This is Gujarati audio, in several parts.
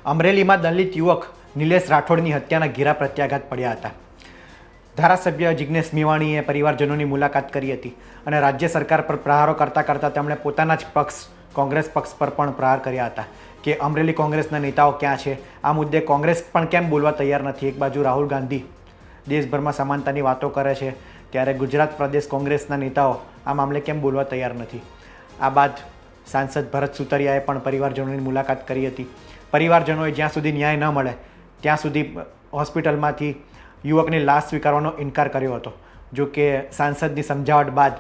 અમરેલીમાં દલિત યુવક નિલેશ રાઠોડની હત્યાના ઘેરા પ્રત્યાઘાત પડ્યા હતા. ધારાસભ્ય જિગ્નેશ મેવાણીએ પરિવારજનોની મુલાકાત કરી હતી અને રાજ્ય સરકાર પર પ્રહારો કરતાં તેમણે પોતાના જ પક્ષ કોંગ્રેસ પક્ષ પર પણ પ્રહાર કર્યા હતા કે અમરેલી કોંગ્રેસના નેતાઓ ક્યાં છે, આ મુદ્દે કોંગ્રેસ પણ કેમ બોલવા તૈયાર નથી. એક બાજુ રાહુલ ગાંધી દેશભરમાં સમાનતાની વાતો કરે છે, ત્યારે ગુજરાત પ્રદેશ કોંગ્રેસના નેતાઓ આ મામલે કેમ બોલવા તૈયાર નથી. આ બાદ સાંસદ ભરત સુતરિયાએ પણ પરિવારજનોની મુલાકાત કરી હતી. પરિવારજનોએ જ્યાં સુધી ન્યાય ન મળે ત્યાં સુધી હોસ્પિટલમાંથી યુવકની લાશ સ્વીકારવાનો ઇનકાર કર્યો હતો. જો કે સાંસદની સમજાવટ બાદ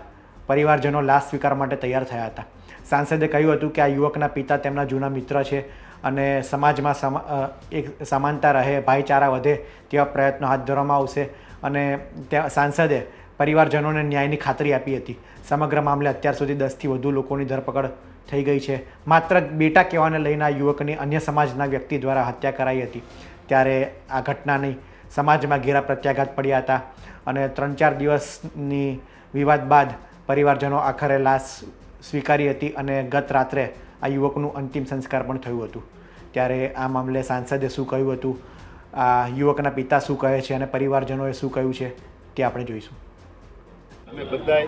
પરિવારજનો લાશ સ્વીકારવા માટે તૈયાર થયા હતા. સાંસદે કહ્યું હતું કે આ યુવકના પિતા તેમના જૂના મિત્ર છે અને સમાજમાં એક સમાનતા રહે, ભાઈચારા વધે તેવા પ્રયત્નો હાથ ધરવામાં આવશે. અને ત્યાં સાંસદે પરિવારજનોને ન્યાયની ખાતરી આપી હતી. સમગ્ર મામલે અત્યાર સુધી 10થી વધુ લોકોની ધરપકડ થઈ ગઈ છે. માત્ર બેટા કહેવાને લઈને આ યુવકની અન્ય સમાજના વ્યક્તિ દ્વારા હત્યા કરાઈ હતી. ત્યારે આ ઘટનાની સમાજમાં ઘેરા પ્રત્યાઘાત પડ્યા હતા અને 3-4 દિવસની વિવાદ બાદ પરિવારજનો આખરે લાશ સ્વીકારી હતી અને ગત રાત્રે આ યુવકનું અંતિમ સંસ્કાર પણ થયું હતું. ત્યારે આ મામલે સાંસદે શું કહ્યું હતું, આ યુવકના પિતા શું કહે છે અને પરિવારજનોએ શું કહ્યું છે તે આપણે જોઈશું. અમે બધાએ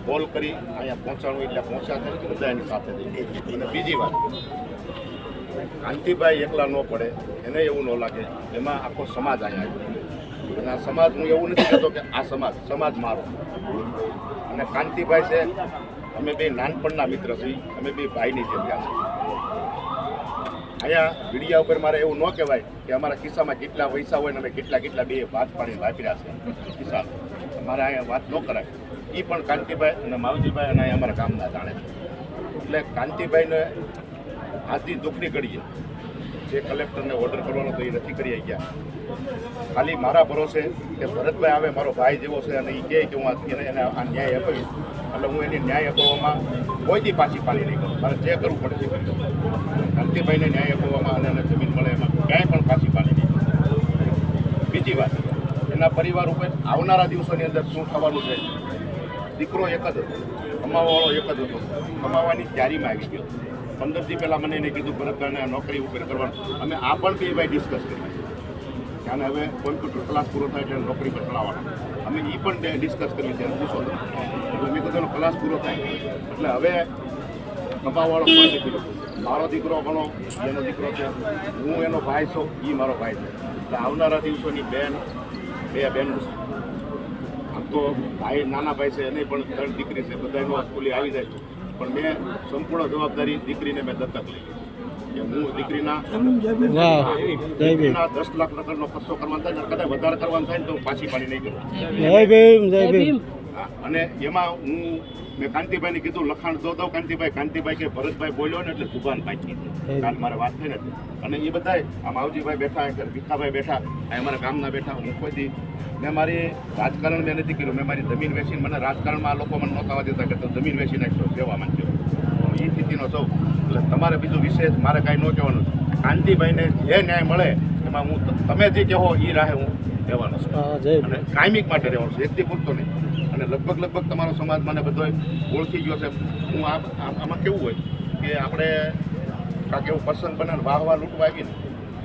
કોલ કરી અહીંયા પહોંચાડવું એટલે પહોંચ્યા છે બધા એની સાથે થઈ. અને બીજી વાત, કાંતિભાઈ એકલા ન પડે એને એવું ન લાગે, એમાં આખો સમાજ અહીંયા આવ્યો. અને આ સમાજ, હું એવું નથી કહેતો કે આ સમાજ મારો. અને કાંતિભાઈ છે, અમે બે નાનપણના મિત્ર છીએ, અમે બે ભાઈની જેમ ગયા છીએ. અહીંયા મીડિયા ઉપર મારે એવું ન કહેવાય કે અમારા ખિસ્સામાં કેટલા પૈસા હોય ને અમે કેટલા બે ભાત પાણી વાપર્યા છે ખિસ્સા. મારે અહીંયા વાત ન કરાય. એ પણ કાંતિભાઈ અને માવજીભાઈ અને અહીંયા અમારા ગામના જાણે છે. એટલે કાંતિભાઈને આજની દુઃખની ઘડીએ જે કલેક્ટરને ઓર્ડર કરવાનો તો એ નથી કરી ગયા. ખાલી મારા ભરોસે કે ભરતભાઈ આવે, મારો ભાઈ જેવો છે અને એ કહે કે હું એને આ ન્યાય અપાવીશ, એટલે હું એને ન્યાય અપાવવામાં કોઈથી પાછી પાડી નહીં કરું. મારે જે કરવું પડે તે કરી. કાંતિભાઈને ન્યાય અપાવવામાં અને એને જમીન મળે એમાં ક્યાંય પણ પાછી પાડી નહીં. બીજી વાત, એના પરિવાર ઉપર આવનારા દિવસોની અંદર શું થવાનું છે. દીકરો એક જ હતો, કમાવાવાળો એક જ હતો, કમાવાની તૈયારીમાં આવી ગયો. 15 દી પહેલાં મને એને કીધું ભરતભાઈને નોકરી ઉપર કરવાનું. અમે આ પણ બે ભાઈ ડિસ્કસ કરી અને હવે કોમ્પ્યુટર ક્લાસ પૂરો થાય એટલે નોકરી પર ચલાવવાના. અમે એ પણ ડિસ્કસ કર્યું છે, પૂછો તો. એટલે મેં કીધું ક્લાસ પૂરો થાય એટલે હવે કમાવાવાળો કોઈ નથી. મારો દીકરો ઘણો એનો દીકરો છે, હું એનો ભાઈ છું, એ મારો ભાઈ છે. એટલે આવનારા દિવસોની બે બહેનો છે. આમ તો ભાઈ નાના ભાઈ છે, એને પણ 3 દીકરી છે, બધા એનો સ્કૂલે આવી જાય. પણ મેં સંપૂર્ણ જવાબદારી દીકરીને મેં દત્તક લઈ કે હું દીકરીના 10 લાખ નગરનો ખર્ચો કરવાનો થાય ને કદાચ વધારે કરવાનો થાય ને તો પાછી પાડી નહીં કરું. અને એમાં મેં કાંતિભાઈને કીધું લખાણ દો કાંતિભાઈ કે ભરતભાઈ બોલ્યો ને એટલે જુબાન પાકી કાલ મારે વાત થઈ ને. અને એ બધા આમ માવજીભાઈ બેઠા, ભીખાભાઈ બેઠા, અમારા ગામના બેઠા. હું કોઈથી મેં મારી રાજકારણ મેં નથી કર્યું. મેં મારી જમીન વેચીને, મને રાજકારણમાં લોકો મને નહોતા દેતા કે તો જમીન વેચી નાખશો, સેવા માંગ્યો. એ સ્થિતિનો સૌ. એટલે તમારે બીજું વિશેષ મારે કાંઈ ન કહેવાનું. કાંતિભાઈને જે ન્યાય મળે એમાં હું તમે જે કહો એ રાહે હું રહેવાનો છું અને કાયમિક માટે રહેવાનું છું, એકથી પૂરતો નહીં. અને લગભગ તમારો સમાજ મને બધો ઓળખી ગયો છે. હું આમાં કેવું હોય કે આપણે કાંઈક એવું પસંદ બને વાહ લૂંટવા આવી ને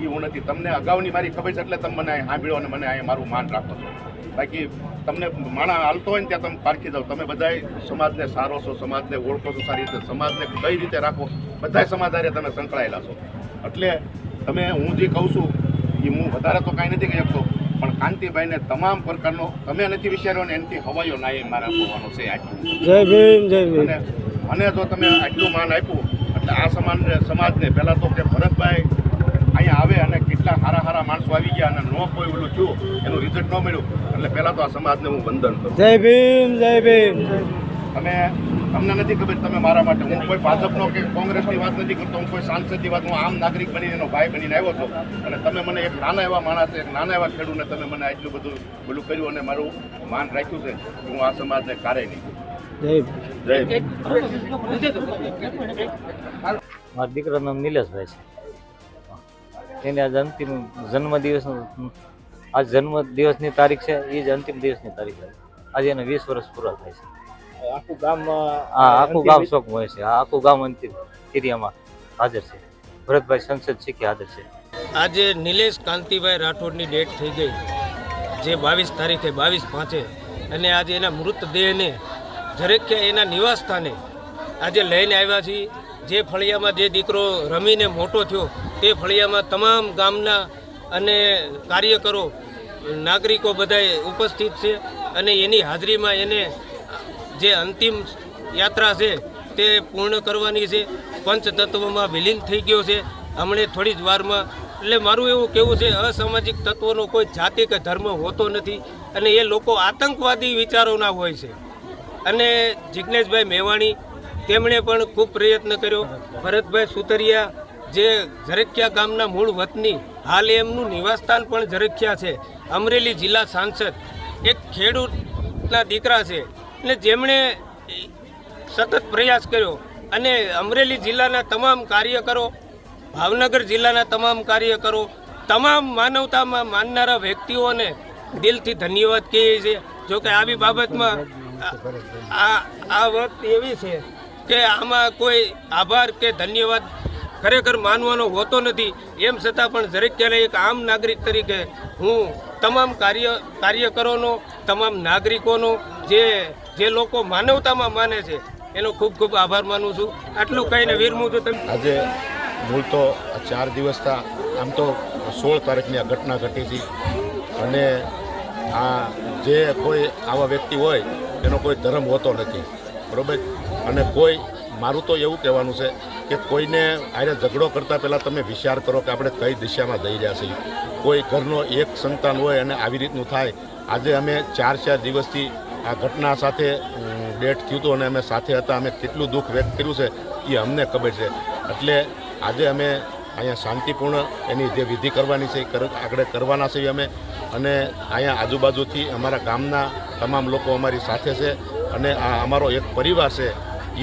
એ હું નથી. તમને અગાઉની મારી ખબર છે એટલે તમે મને અહીં સાંભળ્યો અને મને અહીંયા મારું માન રાખો છો. બાકી તમને માણા હાલતો હોય ને ત્યાં તમે પારખી જાઓ. તમે બધાય સમાજને સારો છો, સમાજને ઓળખો છો સારી રીતે, સમાજને કઈ રીતે રાખો, બધા સમાજ હારે તમે સંકળાયેલા છો. એટલે તમે હું જે કહું છું એ હું વધારે તો કાંઈ નથી કહી શકતો, પણ કાંતિભાઈને તમામ પ્રકારનો તમે નથી વિચાર્યો ને એનાથી હવાયો ના મારે આપવાનો છે. જય ભીમ, જય ભીમ. અને મને જો તમે આટલું માન આપ્યું એટલે આ સમાજને પહેલાં તો કે ભરતભાઈ અહીંયા આવે અને કેટલા સારા માણસો આવી ગયા અને ન કોઈ ઓલું થયું, એનું રિઝલ્ટ ન મળ્યું, એટલે પહેલાં તો આ સમાજને હું વંદન કરું. જય ભીમ, જય ભીમ. તમને નથી ખબર, તમે મારા માટે, હું કોઈ ભાજપનો કે કોંગ્રેસની વાત નથી કરતો, હું કોઈ સાંસદની વાત, હું આમ નાગરિક બનીને એનો ભાઈ બનીને આવ્યો છું. અને તમે મને એક નાના એવા માણસ, એક નાના એવા ખેડૂતને તમે મને આટલું બધું કર્યું અને મારું માન રાખ્યું છે કે હું આ સમાજને કારે નહીં. જય મારા દીકરાનું નામ નિલેશભાઈ છે. એને આજ અંતિમ જન્મદિવસની તારીખ છે, એ જ અંતિમ દિવસની તારીખ છે. આજે એને 20 વર્ષ પૂરા થાય છે. આખું ગામ શોકમાં હોય છે. આખું ગામ અંતિમ ક્રિયામાં હાજર છે. ભરતભાઈ સંસદ શીખી આદર છે. આજે નિલેશ કાંતિભાઈ રાઠોડની ડેટ થઈ ગઈ, જે 22 તારીખે 22/5 અને આજે એના મૃતદેહને ઝરેખિયા એના નિવાસ સ્થાને આજે લઈને આવ્યા છીએ. જે ફળિયામાં જે દીકરો રમીને મોટો થયો તે ફળિયામાં તમામ ગામના અને કાર્યકરો નાગરિકો બધાએ ઉપસ્થિત છે અને એની હાજરીમાં એને જે અંતિમ યાત્રા છે તે પૂર્ણ કરવાની છે. પંચતત્વમાં વિલીન થઈ ગયો છે હમણે થોડી જ વારમાં. એટલે મારું એવું કહેવું છે, અસામાજિક તત્વોનો કોઈ જાતિ કે ધર્મ હોતો નથી અને એ લોકો આતંકવાદી વિચારોના હોય છે. અને જિજ્ઞેશભાઈ મેવાણી તેમણે પણ ખૂબ પ્રયત્ન કર્યો. ભરતભાઈ સુતરિયા જે ઝરેખિયા ગામના મૂળ વતની, હાલ એમનું નિવાસસ્થાન પણ ઝરેખિયા છે. અમરેલી જિલ્લા સાંસદ એક ખેડૂતના દીકરા છે અને જેમણે સતત પ્રયાસ કર્યો અને અમરેલી જિલ્લાના તમામ કાર્યકરો, ભાવનગર જિલ્લાના તમામ કાર્યકરો, તમામ માનવતામાં માનનારા વ્યક્તિઓને દિલથી ધન્યવાદ કહીએ છીએ. જોકે આવી બાબતમાં આ વખત એવી છે કે આમાં કોઈ આભાર કે ધન્યવાદ ખરેખર માનવાનો હોતો નથી. એમ છતાં પણ ઝરેખિયાના એક આમ નાગરિક તરીકે હું તમામ કાર્યકરોનો, તમામ નાગરિકોનો, જે લોકો માનવતામાં માને છે એનો ખૂબ ખૂબ આભાર માનું છું. આટલું કહીને વિરમું છું. તમે આજે મૂળ તો 4 દિવસથી આમ તો 16 તારીખની આ ઘટના ઘટી હતી અને આ જે કોઈ આવા વ્યક્તિ હોય એનો કોઈ ધર્મ હોતો નથી, બરાબર. અને કોઈ, મારું તો એવું કહેવાનું છે કે કોઈને આને ઝઘડો કરતાં પહેલાં તમે વિચાર કરો કે આપણે કઈ દિશામાં જઈ રહ્યા છીએ. કોઈ ઘરનો એક સંતાન હોય અને આવી રીતનું થાય. આજે અમે 4 દિવસથી આ ઘટના સાથે ડેટ થયું હતું અને અમે સાથે હતા. અમે કેટલું દુઃખ વ્યક્ત કર્યું છે એ અમને ખબર છે. એટલે આજે અમે અહીંયા શાંતિપૂર્ણ એની જે વિધિ કરવાની છે એ આગળ કરવાના છીએ અમે. અને અહીંયા આજુબાજુથી અમારા ગામના તમામ લોકો અમારી સાથે છે અને આ અમારો એક પરિવાર છે.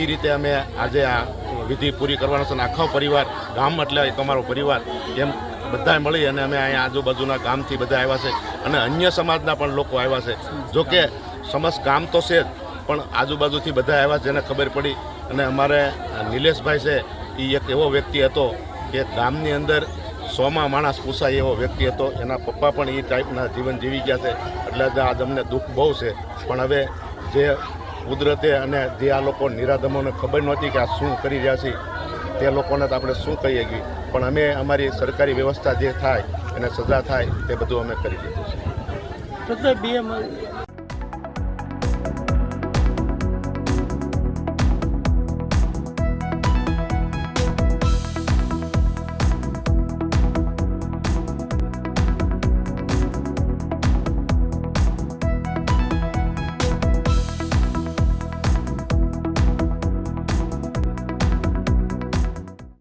એ રીતે અમે આજે આ વિધિ પૂરી કરવાના છે અને આખો પરિવાર, ગામ એટલે એક અમારો પરિવાર, એમ બધા મળી અને અમે અહીંયા આજુબાજુના ગામથી બધા આવ્યા છે અને અન્ય સમાજના પણ લોકો આવ્યા છે. જોકે સમસ્ત ગામ તો છે જ, પણ આજુબાજુથી બધા આવ્યા છે, જેને ખબર પડી. અને અમારે નિલેશભાઈ છે એ એક એવો વ્યક્તિ હતો કે ગામની અંદર 100માં માણસ પૂછાય એવો વ્યક્તિ હતો. એના પપ્પા પણ એ ટાઈપના જીવન જીવી ગયા છે. એટલે આજ અમને દુઃખ બહુ છે. પણ હવે જે કુદરતે અને જે આ લોકો નિરાધમોને ખબર નહોતી કે આ શું કરી રહ્યા છે તે લોકોને તો આપણે શું કહીએ છીએ. પણ અમે અમારી સરકારી વ્યવસ્થા જે થાય એને સજા થાય તે બધું અમે કરી દીધું છે.